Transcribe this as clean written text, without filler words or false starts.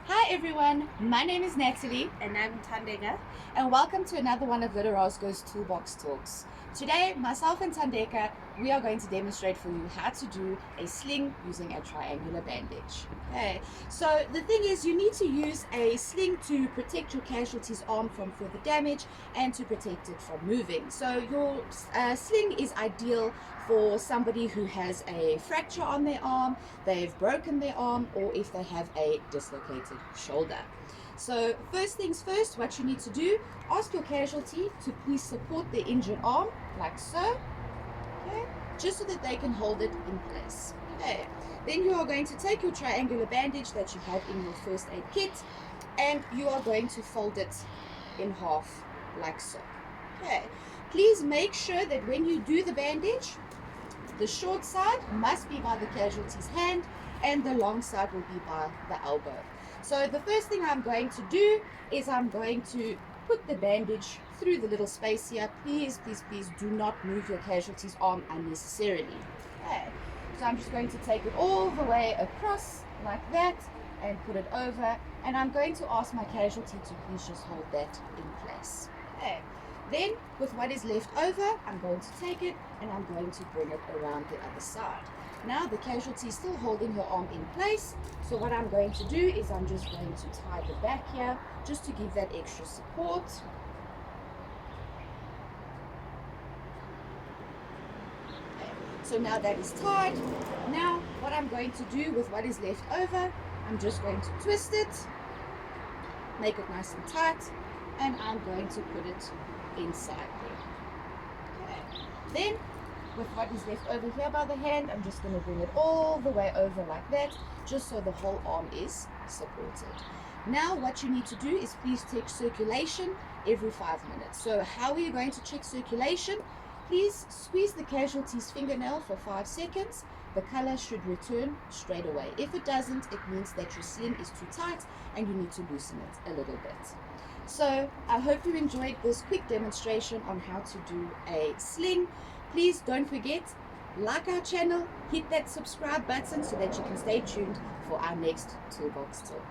Hi everyone, my name is Natalie And I'm Tandega. and welcome to another one of Little Roscoe's Toolbox Talks. Today, myself and Tandeka, we are going to demonstrate for you how to do a sling using a triangular bandage. Okay, so the thing is you need to use a sling to protect your casualty's arm from further damage and to protect it from moving. So your sling is ideal for somebody who has a fracture on their arm, they've broken their arm, or if they have a dislocated shoulder. So first things first, what you need to do, ask your casualty to please support their injured arm, like so, okay, just so that they can hold it in place. Okay. Then you are going to take your triangular bandage that you have in your first aid kit, and you are going to fold it in half, like so. Okay. Please make sure that when you do the bandage, the short side must be by the casualty's hand and the long side will be by the elbow. So the first thing I'm going to do is I'm going to put the bandage through the little space here. Please do not move your casualty's arm unnecessarily. Okay. So I'm just going to take it all the way across like that and put it over, and I'm going to ask my casualty to please just hold that in place. Okay. Then, with what is left over, I'm going to take it and I'm going to bring it around the other side. Now the casualty is still holding her arm in place, so what I'm going to do is I'm just going to tie the back here just to give that extra support. Okay. So now that is tied. Now what I'm going to do with what is left over, I'm just going to twist it, make it nice and tight, and I'm going to put it inside there. Okay. Then, with what is left over here by the hand, I'm just going to bring it all the way over like that, just so the whole arm is supported. Now, what you need to do is please check circulation every 5 minutes. So, how are you going to check circulation? Please squeeze the casualty's fingernail for 5 seconds. The color should return straight away. If it doesn't, it means that your sling is too tight and you need to loosen it a little bit. So I hope you enjoyed this quick demonstration on how to do a sling. Please don't forget, like our channel, hit that subscribe button so that you can stay tuned for our next Toolbox Talk.